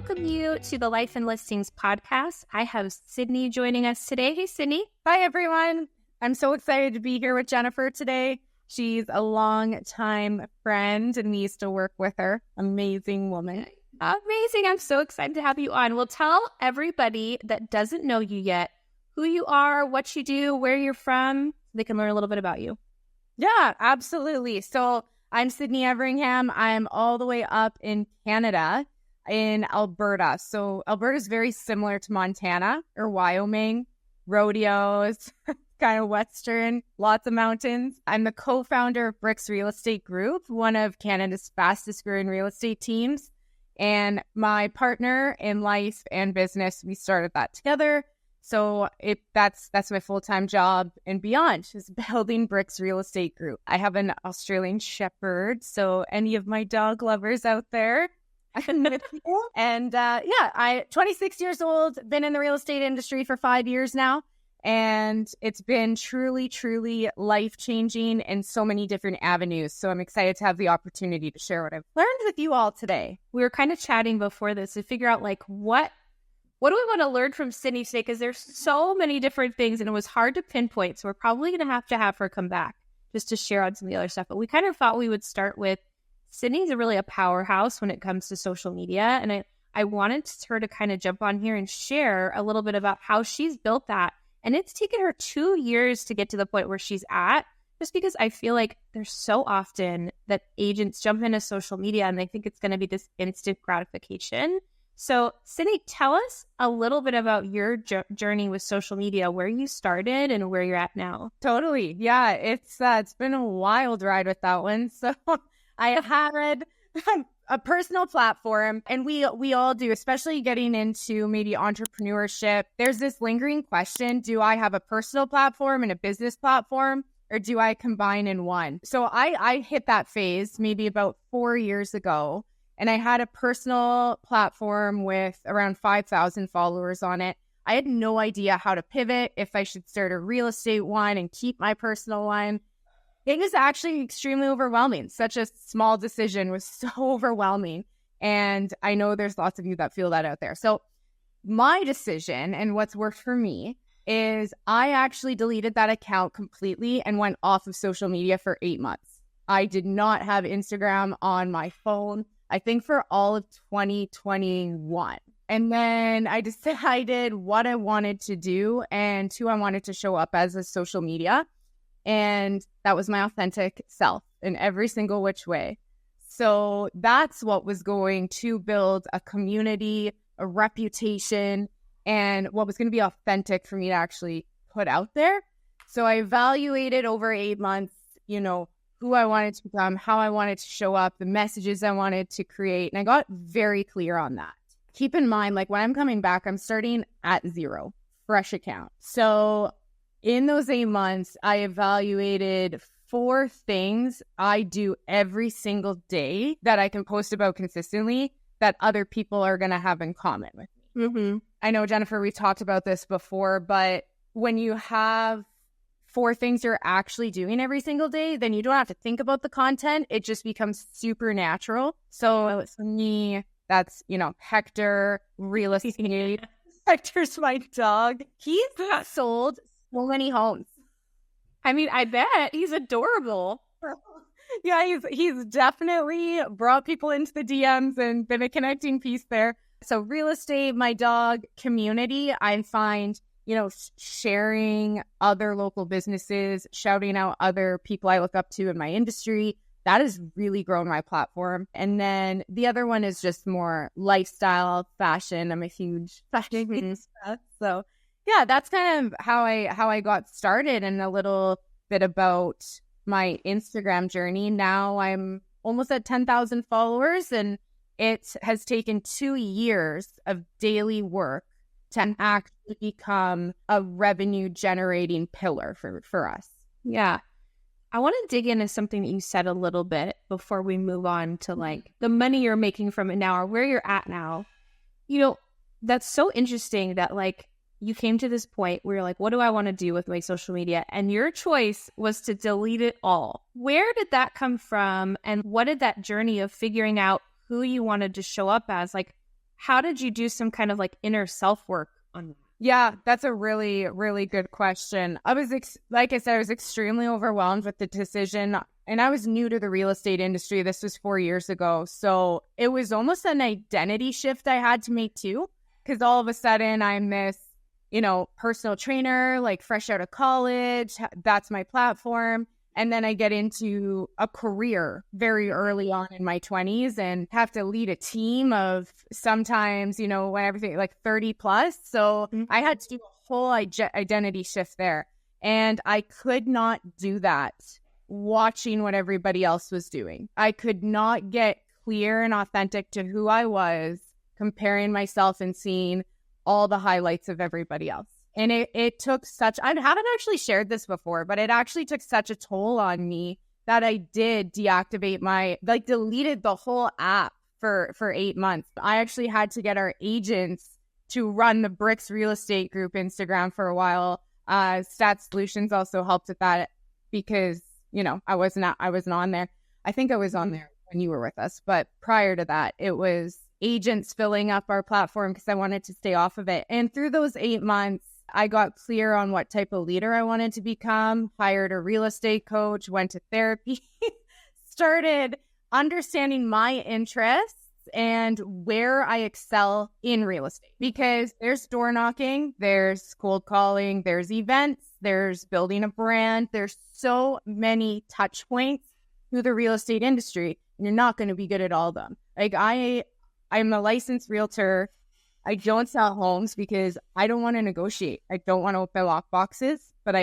welcome you to the Life and Listings podcast. I have Sydney joining us today. Hey, Sydney. Hi, everyone. I'm so excited to be here with Jennifer today. She's a long-time friend, and we used to work with her. Amazing woman. Amazing. I'm so excited to have you on. Well, tell everybody that doesn't know you yet who you are, what you do, where you're from, so they can learn a little bit about you. Yeah, absolutely. So I'm Sydney Everingham. I'm all the way up in Canada, in Alberta. So Alberta is very similar to Montana or Wyoming. Rodeos, kind of Western, lots of mountains. I'm the co-founder of BRIX Real Estate Group, one of Canada's fastest growing real estate teams. And my partner in life and business, we started that together. So that's my full-time job and beyond is building BRIX Real Estate Group. I have an Australian Shepherd, so any of my dog lovers out there, and I'm 26 years old, been in the real estate industry for 5 years now, and it's been truly, truly life-changing in so many different avenues. So I'm excited to have the opportunity to share what I've learned with you all today. We were kind of chatting before this to figure out what do we want to learn from Sydney today? Because there's so many different things and it was hard to pinpoint. So we're probably going to have her come back just to share on some of the other stuff. But we kind of thought we would start with Sydney's really a powerhouse when it comes to social media. And I wanted her to kind of jump on here and share a little bit about how she's built that. And it's taken her 2 years to get to the point where she's at, just because I feel like there's so often that agents jump into social media and they think it's going to be this instant gratification. So, Sydney, tell us a little bit about your journey with social media, where you started and where you're at now. Totally. Yeah, it's been a wild ride with that one. So I had a personal platform, and we all do, especially getting into maybe entrepreneurship. There's this lingering question, do I have a personal platform and a business platform, or do I combine in one? So I hit that phase maybe about 4 years ago. And I had a personal platform with around 5,000 followers on it. I had no idea how to pivot, if I should start a real estate one and keep my personal one. It was actually extremely overwhelming. Such a small decision was so overwhelming. And I know there's lots of you that feel that out there. So my decision and what's worked for me is I actually deleted that account completely and went off of social media for 8 months. I did not have Instagram on my phone, I think for all of 2021. And then I decided what I wanted to do and who I wanted to show up as a social media. And that was my authentic self in every single which way. So that's what was going to build a community, a reputation, and what was going to be authentic for me to actually put out there. So I evaluated over 8 months, who I wanted to become, how I wanted to show up, the messages I wanted to create. And I got very clear on that. Keep in mind, when I'm coming back, I'm starting at zero, fresh account. So in those 8 months, I evaluated 4 things I do every single day that I can post about consistently that other people are going to have in common with me. Mm-hmm. I know, Jennifer, we talked about this before, but when you have 4 things you're actually doing every single day, then you don't have to think about the content. It just becomes super natural. So for me, that's, Hector, real estate. Hector's my dog. He's sold so many homes. I mean, I bet he's adorable. Yeah, he's definitely brought people into the DMs and been a connecting piece there. So real estate, my dog, community, I find sharing other local businesses, shouting out other people I look up to in my industry. That has really grown my platform. And then the other one is just more lifestyle, fashion. I'm a huge fashion stuff. So yeah, that's kind of how I got started, and a little bit about my Instagram journey. Now I'm almost at 10,000 followers, and it has taken 2 years of daily work to actually become a revenue generating pillar for us. Yeah. I want to dig into something that you said a little bit before we move on to the money you're making from it now or where you're at now. That's so interesting that you came to this point where you're like, what do I want to do with my social media? And your choice was to delete it all. Where did that come from? And what did that journey of figuring out who you wanted to show up as, how did you do some kind of like inner self work on that? Yeah, that's a really, really good question. I was, like I said, I was extremely overwhelmed with the decision, and I was new to the real estate industry. This was 4 years ago. So it was almost an identity shift I had to make too, because all of a sudden I'm this, personal trainer, like fresh out of college. That's my platform. And then I get into a career very early on in my 20s and have to lead a team of sometimes, when everything like 30 plus. So I had to do a whole identity shift there. And I could not do that watching what everybody else was doing. I could not get clear and authentic to who I was, comparing myself and seeing all the highlights of everybody else. And it took I haven't actually shared this before, but it actually took such a toll on me that I did deactivate deleted the whole app for 8 months. I actually had to get our agents to run the BRIX real estate group Instagram for a while. Stats Solutions also helped with that because, I wasn't on there. I think I was on there when you were with us, but prior to that, it was agents filling up our platform because I wanted to stay off of it. And through those 8 months, I got clear on what type of leader I wanted to become, hired a real estate coach, went to therapy, started understanding my interests and where I excel in real estate. Because there's door knocking, there's cold calling, there's events, there's building a brand. There's so many touch points through the real estate industry, and you're not going to be good at all of them. Like I'm a licensed realtor. I don't sell homes because I don't want to negotiate. I don't want to open lock boxes, but I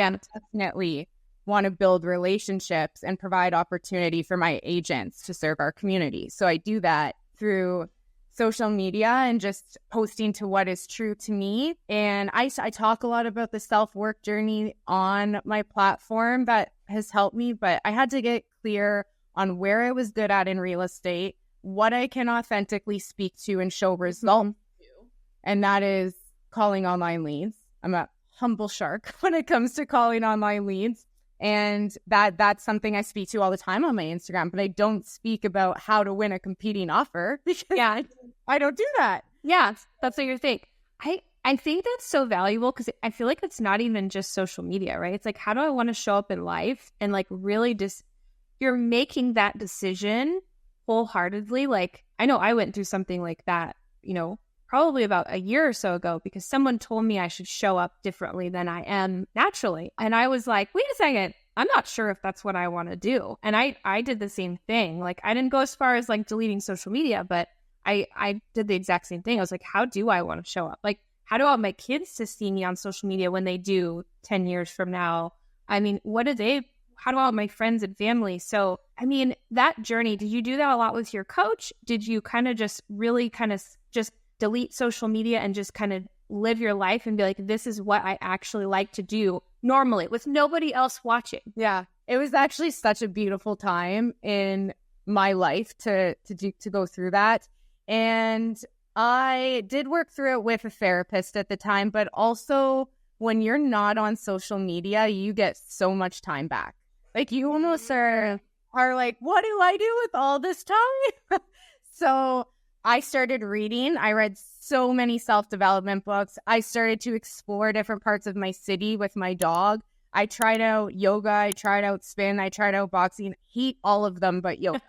definitely want to build relationships and provide opportunity for my agents to serve our community. So I do that through social media and just posting to what is true to me. And I talk a lot about the self-work journey on my platform that has helped me, but I had to get clear on where I was good at in real estate, what I can authentically speak to and show results. And that is calling online leads. I'm a humble shark when it comes to calling online leads. And that's something I speak to all the time on my Instagram, but I don't speak about how to win a competing offer because I don't do that. Yeah, that's what you think. I think that's so valuable because I feel like it's not even just social media, right? It's like, how do I want to show up in life? And like really just, you're making that decision wholeheartedly. Like, I know I went through something like that, probably about a year or so ago because someone told me I should show up differently than I am naturally. And I was like, wait a second, I'm not sure if that's what I want to do. And I did the same thing. Like I didn't go as far as like deleting social media, but I did the exact same thing. I was like, how do I want to show up? Like, how do I want my kids to see me on social media when they do 10 years from now? I mean, how do I want my friends and family? So, I mean, that journey, did you do that a lot with your coach? Did you kind of just really kind of just delete social media and just kind of live your life and be like, this is what I actually like to do normally with nobody else watching? Yeah, it was actually such a beautiful time in my life to go through that. And I did work through it with a therapist at the time, but also when you're not on social media, you get so much time back. Like you almost are like, what do I do with all this time? So I started reading. I read so many self-development books. I started to explore different parts of my city with my dog. I tried out yoga. I tried out spin. I tried out boxing. Hate all of them, but yoga.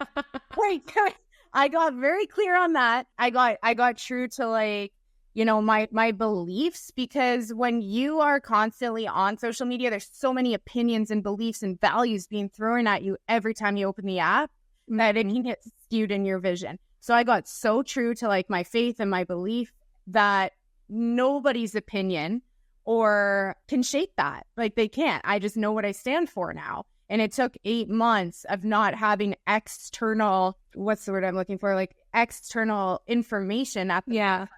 I got very clear on that. I got true to like, my beliefs, because when you are constantly on social media, there's so many opinions and beliefs and values being thrown at you every time you open the app that it can get skewed in your vision. So I got so true to like my faith and my belief that nobody's opinion or can shake that. Like they can't. I just know what I stand for now. And it took 8 months of not having external, what's the word I'm looking for? Like external information at the time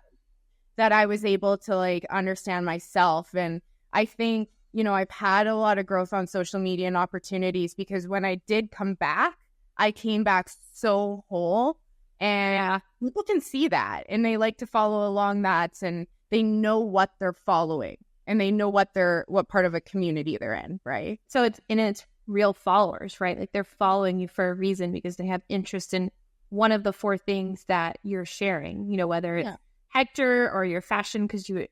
that I was able to like understand myself. And I think, I've had a lot of growth on social media and opportunities because when I did come back, I came back so whole. And people can see that and they like to follow along that, and they know what they're following and they know what part of a community they're in, right? So it's real followers, right? Like they're following you for a reason because they have interest in one of the 4 things that you're sharing, whether it's Hector or your fashion, because you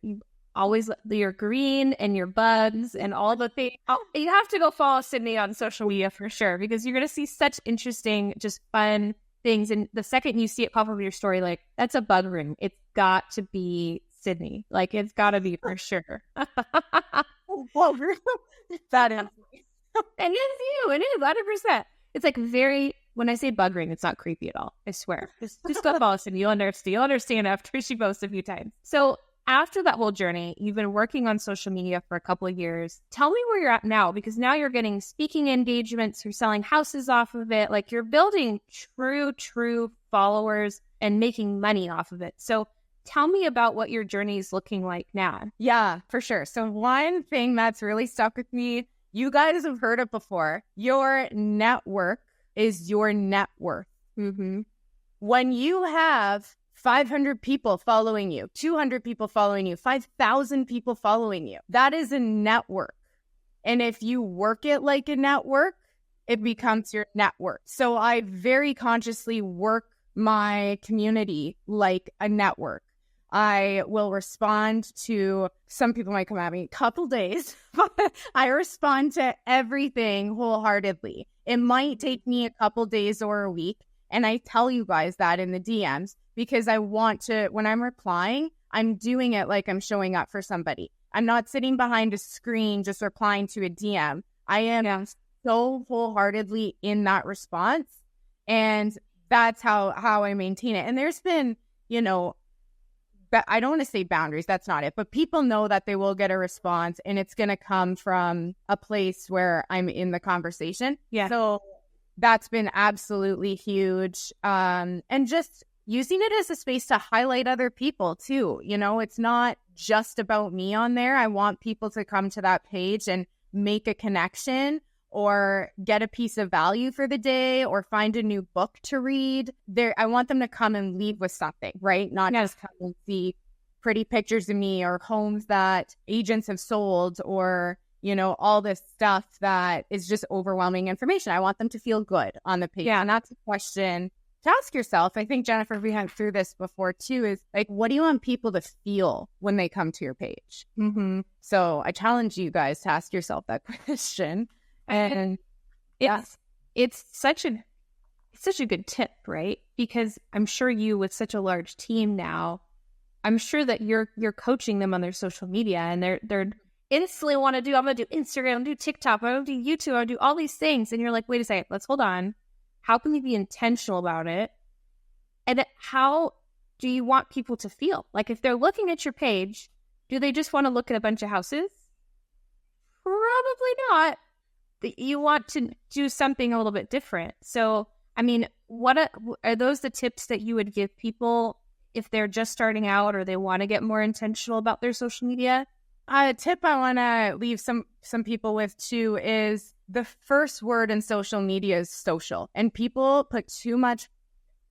always your green and your bugs and all the things. You have to go follow Sydney on social media for sure, because you're going to see such interesting, just fun things. And the second you see it pop up in your story, like, that's a bug ring. It's got to be Sydney. Like, it's got to be for sure. Well, that is. And it's you. It is 100%. It's like when I say bug ring, it's not creepy at all. I swear. Just go follow Sydney. You'll understand after she posts a few times. So after that whole journey, you've been working on social media for a couple of years. Tell me where you're at now, because now you're getting speaking engagements, you're selling houses off of it. Like, you're building true followers and making money off of it. So tell me about what your journey is looking like now. Yeah, for sure. So one thing that's really stuck with me, you guys have heard it before. Your network is your net worth. Mm-hmm. When you have 500 people following you, 200 people following you, 5,000 people following you, that is a network. And if you work it like a network, it becomes your network. So I very consciously work my community like a network. I will respond to, some people might come at me a couple days, but I respond to everything wholeheartedly. It might take me a couple days or a week. And I tell you guys that in the DMs, because I want to, when I'm replying, I'm doing it like I'm showing up for somebody. I'm not sitting behind a screen just replying to a DM. I am so wholeheartedly in that response. And that's how I maintain it. And there's been, I don't want to say boundaries, that's not it, but people know that they will get a response and it's going to come from a place where I'm in the conversation. Yeah. So that's been absolutely huge. And just using it as a space to highlight other people too. It's not just about me on there. I want people to come to that page and make a connection or get a piece of value for the day or find a new book to read. I want them to come and leave with something, right? Not just come and see pretty pictures of me or homes that agents have sold or, all this stuff that is just overwhelming information. I want them to feel good on the page. Yeah. And that's a question to ask yourself. I think, Jennifer, we went through this before too, is like, what do you want people to feel when they come to your page? Mm-hmm. So I challenge you guys to ask yourself that question. And it's such a good tip, right? Because I'm sure you, with such a large team now, I'm sure that you're coaching them on their social media, and they're instantly I'm going to do Instagram, I'm going to do TikTok, I'm going to do YouTube, I'm going to do all these things. And you're like, wait a second, let's hold on. How can we be intentional about it? And how do you want people to feel? Like, if they're looking at your page, do they just want to look at a bunch of houses? Probably not. You want to do something a little bit different. So, I mean, what are those the tips that you would give people if they're just starting out or they want to get more intentional about their social media? A tip I want to leave some people with too is the first word in social media is social. And people put too much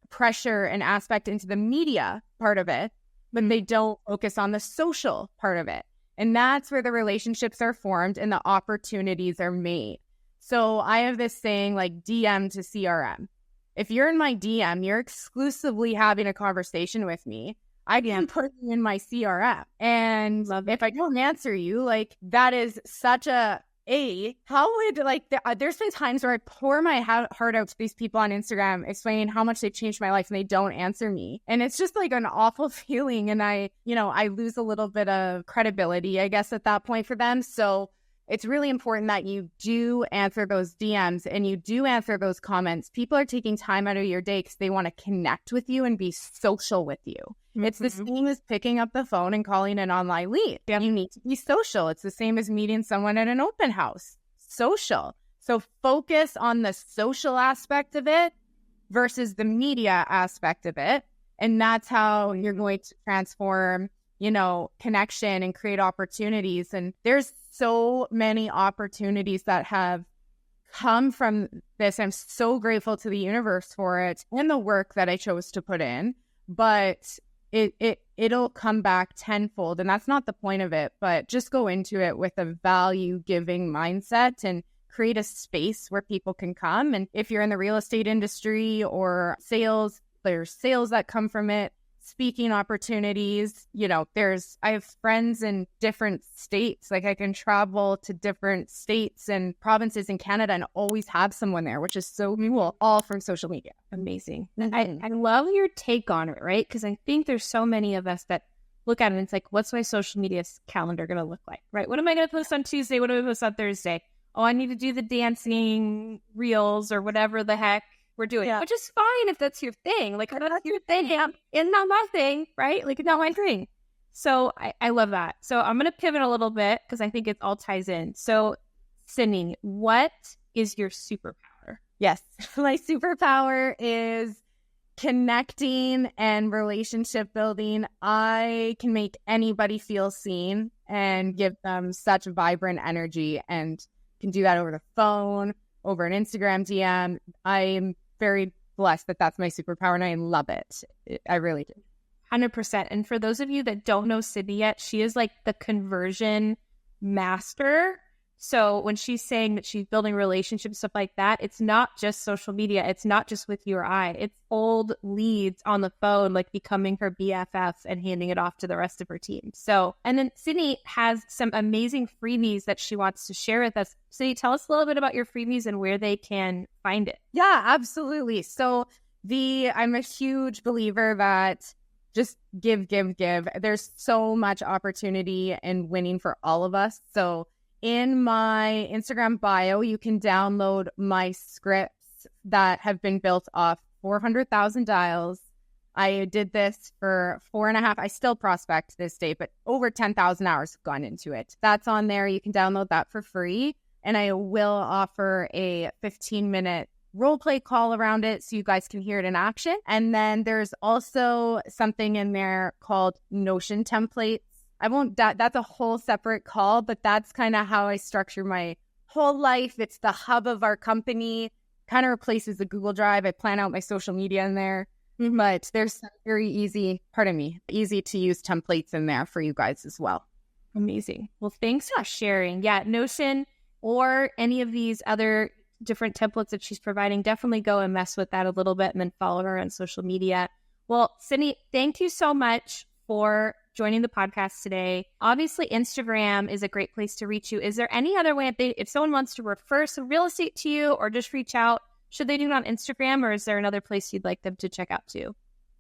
pressure and aspect into the media part of it, but they don't focus on the social part of it. And that's where the relationships are formed and the opportunities are made. So I have this saying, like, DM to CRM. If you're in my DM, you're exclusively having a conversation with me. I can put you in my CRM. And if I don't answer you, like, that is such how would, like, there's been times where I pour my heart out to these people on Instagram explaining how much they changed my life and they don't answer me. And it's just like an awful feeling. And I lose a little bit of credibility, I guess, at that point for them. So it's really important that you do answer those DMs and you do answer those comments. People are taking time out of your day because they want to connect with you and be social with you. Mm-hmm. It's the same as picking up the phone and calling an online lead. Yeah. You need to be social. It's the same as meeting someone at an open house. Social. So focus on the social aspect of it versus the media aspect of it. And that's how you're going to transform, connection and create opportunities. And there's so many opportunities that have come from this. I'm so grateful to the universe for it and the work that I chose to put in, but it'll come back tenfold. And that's not the point of it, but just go into it with a value giving mindset and create a space where people can come. And if you're in the real estate industry or sales, there's sales that come from it. speaking opportunities. You know, I have friends in different states. Like I can travel to different states and provinces in Canada and always have someone there, which is so cool, all from social media. Amazing. I love your take on it, right? Because I think there's so many of us that look at it and it's like, what's my social media calendar going to look like, right? What am I going to post on Tuesday? What do I post on Thursday? Oh, I need to do the dancing reels or whatever the heck we're doing, which is fine if that's your thing. Like, if that's your thing, it's not my thing, right? Like, it's not my thing. So I love that. So I'm going to pivot a little bit because I think it all ties in. So, Sydney, what is your superpower? Yes, my superpower is connecting and relationship building. I can make anybody feel seen and give them such vibrant energy, and can do that over the phone, over an Instagram DM. I'm very blessed that that's my superpower, and I love it. I really do. 100%. And for those of you that don't know Sydney yet, she is like the conversion master. So when she's saying that she's building relationships, stuff like that, it's not just social media. It's not just with you or I. It's old leads on the phone, like becoming her BFF and handing it off to the rest of her team. So, and then Sydney has some amazing freebies that she wants to share with us. Sydney, tell us a little bit about your freebies and where they can find it. Yeah, absolutely. So I'm a huge believer that just give. There's so much opportunity and winning for all of us. So in my Instagram bio, you can download my scripts that have been built off 400,000 dials. I did this for 4.5. I still prospect to this day, but over 10,000 hours have gone into it. That's on there. You can download that for free. And I will offer a 15-minute role play call around it so you guys can hear it in action. And then there's also something in there called Notion templates. That's a whole separate call, but that's kind of how I structure my whole life. It's the hub of our company, kind of replaces the Google Drive. I plan out my social media in there, but there's some very easy to use templates in there for you guys as well. Amazing. Well, thanks for sharing. Yeah, Notion or any of these other different templates that she's providing, definitely go and mess with that a little bit and then follow her on social media. Well, Sydney, thank you so much for joining the podcast today. Obviously, Instagram is a great place to reach you. Is there any other way if someone wants to refer some real estate to you or just reach out, should they do it on Instagram, or is there another place you'd like them to check out too?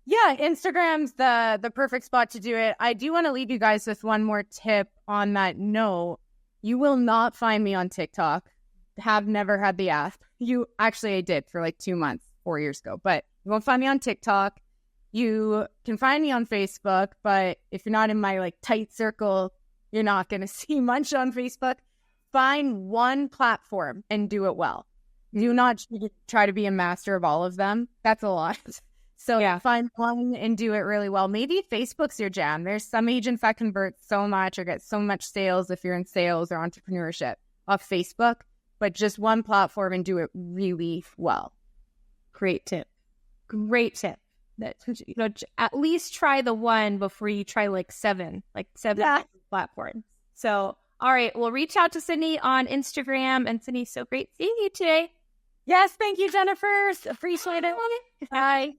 Yeah, Instagram's the perfect spot to do it. I do want to leave you guys with one more tip on that note. You will not find me on TikTok. Have never had the app. I did for like 2 months, 4 years ago, but you won't find me on TikTok. You can find me on Facebook, but if you're not in my like tight circle, you're not going to see much on Facebook. Find one platform and do it well. Do not try to be a master of all of them. That's a lot. So find one and do it really well. Maybe Facebook's your jam. There's some agents that convert so much or get so much sales if you're in sales or entrepreneurship off Facebook, but just one platform and do it really well. Great tip. That, at least try the one before you try like seven platforms. So, all right, we'll reach out to Sydney on Instagram. And Sydney, so great seeing you today. Yes, thank you, Jennifer. Appreciate it. Bye.